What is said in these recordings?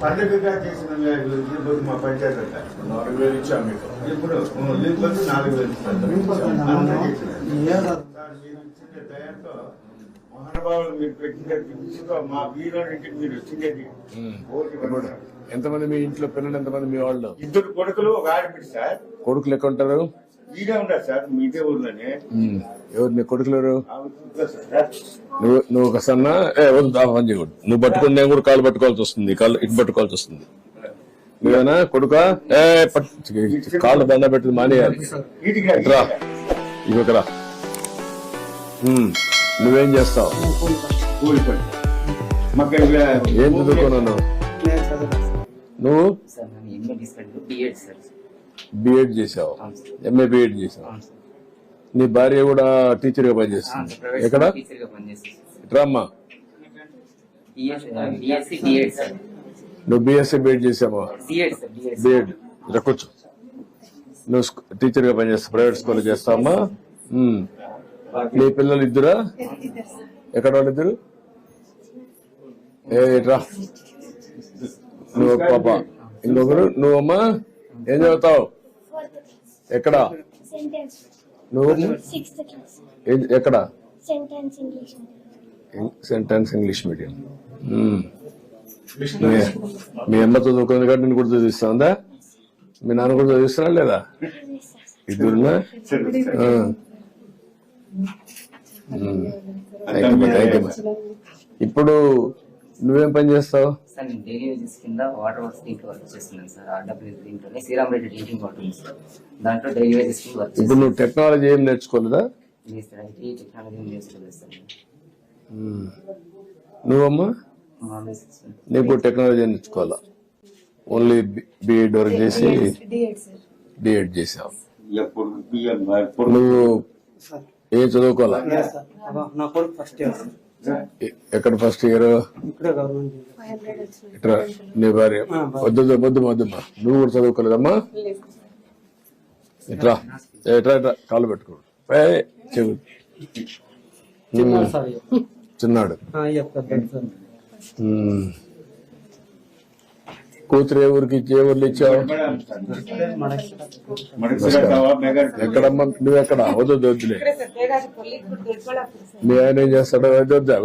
పండుగగా చేసిన లేకపోతే మా పంచాయతీ అంట 4,000 ఇచ్చాం మీకు. ఇప్పుడు లేకపోతే 4,000 ఇస్తారు. మీరు ఇచ్చిన దయంతో మహానుభావులు మీరు పెట్టిన మా వీధిలో నుంచి మీరు వచ్చిండేది. ఎంతమంది మీ ఇంట్లో పిల్లలు, ఎంతమంది మీ వాళ్ళు? 2 కొడుకులు, ఒక ఆడపిడి సార్. కొడుకులు ఎక్కడ ఉంటారు? ఈడే ఉన్నారు సార్, మీదే ఊర్లోనే. ఎవరు నీ కొడుకులు ఎవరు? సార్ నువ్వు ఒక సన్న పని చేయకూడదు. నువ్వు పట్టుకుని నేను కూడా కాళ్ళు పట్టుకోవాల్సి వస్తుంది, కాళ్ళు ఇటు పట్టుకోవాల్సి వస్తుంది. నువ్వేనా కొడుకా? కాళ్ళు దండ పెట్టి మానేయాలి. రా ఇవ్వకరా. నువ్వేం చేస్తావు? ఏం చదువుకున్నావు నువ్వు? బిఎడ్ చేసావు, ఎంఏ బిఎడ్ చేసావు. నీ భార్య కూడా టీచర్ గా పనిచేస్తుంది. ఎక్కడ? రామ్మా, నువ్వు బిఎస్సీ బిఎడ్ చేసావా? బిఎడ్ కూర్చో. నువ్వు టీచర్ గా పనిచేస్తావు, ప్రైవేట్ స్కూల్ చేస్తావమ్మా. నీ పిల్లలు ఇద్దరా? ఎక్కడ వాళ్ళిద్దరు? రా. నువ్వు పాప, ఇంకొకరు. నువ్వమ్మా ఏం చదువుతావు? ఎక్కడ నువ్వు? ఎక్కడ? Sentence English medium. మీ అమ్మ చదువుకుంది కాబట్టి నేను కూడా చదివిస్తుందా? మీ నాన్న కూడా చదివిస్తున్నా లేదా? ఇద్దరున్నా? ఇప్పుడు నువ్వేం పని చేస్తావు? సార్ నేను డైలీ వేజెస్ కింద వాటర్ వర్క్స్ దీంట్లో వర్క్ చేస్తున్నాను సార్. ఆర్డబ్ల్యూ దీంట్లోనే శ్రీరామరెడ్డి డ్రింకింగ్ వాటర్ ఉంది సార్, దాంట్లో డైలీ వేజెస్ కింద వర్క్. ఇప్పుడు నువ్వు టెక్నాలజీ ఏం నేర్చుకోలేదా? లేదు సార్, ఐటీ టెక్నాలజీ నేర్చుకోలేదు సార్. నువ్వమ్మా? నీకు టెక్నాలజీ నేర్చుకోవాలా? ఓన్లీ బిఎడ్ వరకు చేసి డిఎడ్ చేసావు. నువ్వు ఏం చదువుకోవాలా? ఎక్కడ ఫస్ట్ ఇయర్? ఇట్లా నీ భార్య వద్దమ్మా, నువ్వు కూడా చదువుకోలేదమ్మా? ఇట్లా ఎట్లా ఇట్లా కాళ్ళు పెట్టుకోడు. చెవి చిన్నాడు. కూతురు ఏ ఊరికి ఇచ్చి, ఏ ఊర్లు ఇచ్చావు? ఎక్కడమ్మా? నువ్వెక్కడ? వద్దులే. మీ ఆయన ఏం చేస్తాడు?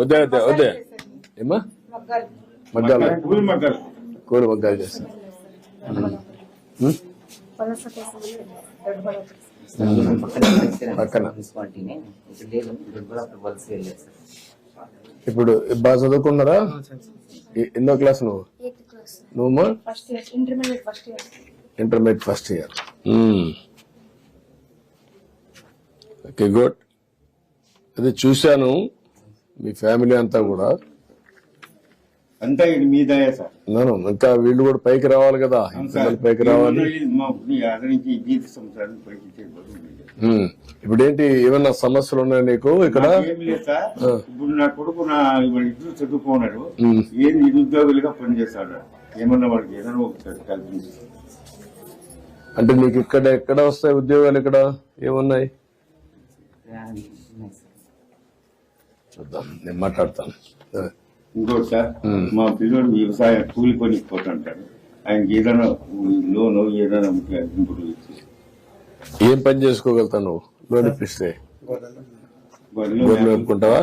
వద్దే ఏమా? మగ్గాలు, కూలి మగ్గాలు చేస్తాడు. పక్కన ఇప్పుడు బాగా చదువుకున్నారా? ఎన్నో క్లాస్ నువ్వు? నువ్వు intermediate first year. Okay, good. అదే చూశాను మీ ఫ్యామిలీ అంతా కూడా. అంతా ఇది మీ దయ సార్. ఇంకా వీళ్ళు కూడా పైకి రావాలి కదా, పైకి రావాలి. ఇప్పుడు ఏంటి, ఏమన్నా సమస్యలు ఉన్నాయి నీకు ఇక్కడ? ఇప్పుడు నా కొడుకు ఇద్దరు చదువుకున్నాడు, ఏం నిరుద్యోగులుగా పనిచేస్తాడు. ఏమన్నా వాడికి ఏదైనా ఒకసారి కల్పించి. అంటే నీకు ఇక్కడ ఎక్కడ వస్తాయి ఉద్యోగాలు? ఇక్కడ ఏమున్నాయి చూద్దాం, నేను మాట్లాడతాను. ఇంకోటి సార్, మా పిల్లలు వ్యవసాయ కూలి పనికి పోతుంటారు. ఆయనకి ఏదైనా లోన్ ఏదైనా ఇంపుడు ఏం పని చేసుకోగలుగుతావు నువ్వు? లోన్ ఇప్పిస్తే గొర్రెలు అనుకుంటావా?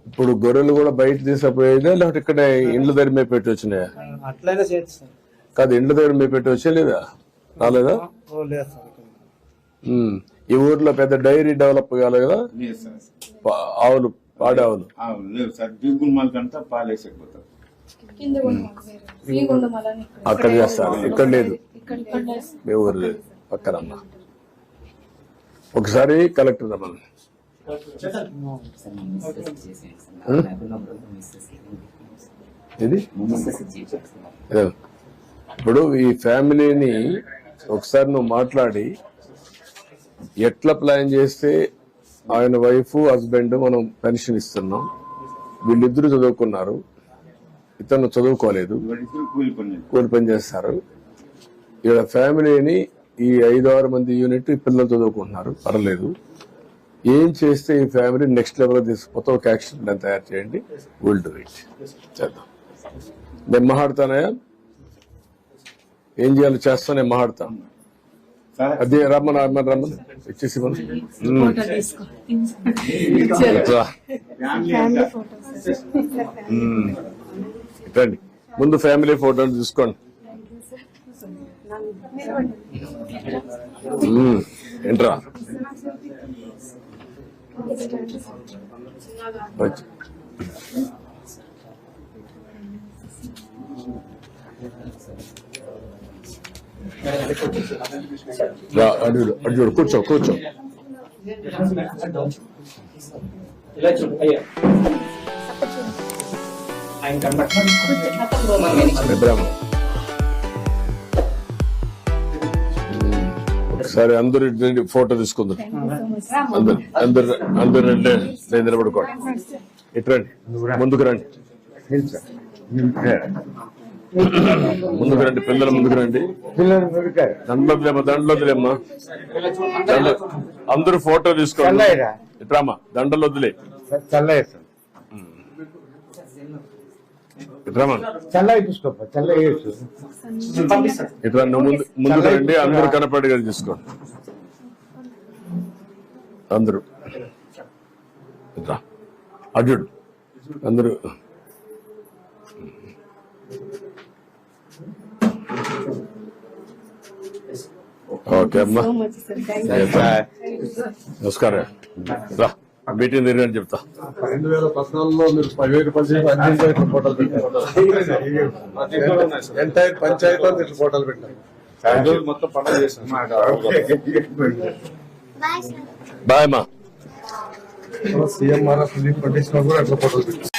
ఇప్పుడు గొర్రెలు కూడా బయట తీసుకుపోయేదా, లేకపోతే ఇక్కడ ఇండ్ల దగ్గర మేము పెట్టి వచ్చినాయా? అట్లయినా చేయొచ్చు కాదు, ఇండ్ల దగ్గర మేము పెట్టి వచ్చే లేదా? రాలేదా? ఈ ఊర్లో పెద్ద డైరీ డెవలప్ కావాలి కదా? ఆవులు, పాడి ఆవులు లేవు సార్. దిగుమలకంతా పాలేసేపోతారు. అక్కడ చేస్తారు, ఇక్కడ లేదు. మీ ఊరు లేదు, పక్కనమ్మా. ఒకసారి కలెక్టర్ రమ్మని. ఇది ఇప్పుడు ఈ ఫ్యామిలీని ఒకసారి నువ్వు మాట్లాడి ఎట్లా ప్లాన్ చేస్తే ఆయన వైఫ్ హస్బెండ్ మనం పెన్షన్ ఇస్తున్నాం, వీళ్ళిద్దరు చదువుకున్నారు, ఇతను చదువుకోలేదు, కూలి పని చేస్తారు. ఇక్కడ ఫ్యామిలీని ఈ 5-6 మంది యూనిట్ పిల్లలు చదువుకుంటున్నారు, పర్లేదు. ఏం చేస్తే ఈ ఫ్యామిలీ నెక్స్ట్ లెవెల్ తీసుకుపోతే ఒక యాక్షన్ ప్లాన్ తయారు చేయండి. Will do it. చేద్దాం. నేను మాట్లాడతానయా, ఏం చేయాలో చేస్తా, నేను మాట్లాడతా. సార్ అదే రమ్మని ఇచ్చేసి ఫ్యామిలీ అంతా రండి, ముందు ఫ్యామిలీ ఫోటో తీసుకోండి. ఏంట్రా అర్జుడు కూర్చో కూర్చో. ఇలా చూడు అయ్యా ఆయన కనబడుతుంది. ఇబ్రాహిం ఒకసారి అందరు ఫోటో తీసుకుందాం. అందరు రండి, నేను నిలబడుకోండి. ఇటు రండి, ముందుకు రండి, ముందుకు రండి, పిల్లలు ముందుకు రండి. దండలొద్దులేమ్మా, అందరూ ఫోటో తీసుకోండి. ఇట్రామా, దండలు వద్దులే. ఇట్రామా, ఇట్రా, నువ్వు ముందుకు రండి, అందరూ కనపడేగా తీసుకోండి. అందరూ ఇట్రా, అర్జుడు అందరూ. ఓకే అమ్మా, నమస్కారం. రా, మీటింగ్ తిరిగి చెప్తా. 2014లో మీరు 10,000 రూపాయలు చేసి అన్ని ఫోటోలు పెట్టారు. ఎంటైర్ పంచాయతీ మీరు ఫోటోలు పెట్టారు. మొత్తం పండుగ చేశారు. బాయ్ అమ్మా. సీఎం కూడా అట్లా ఫోటోలు పెట్టారు.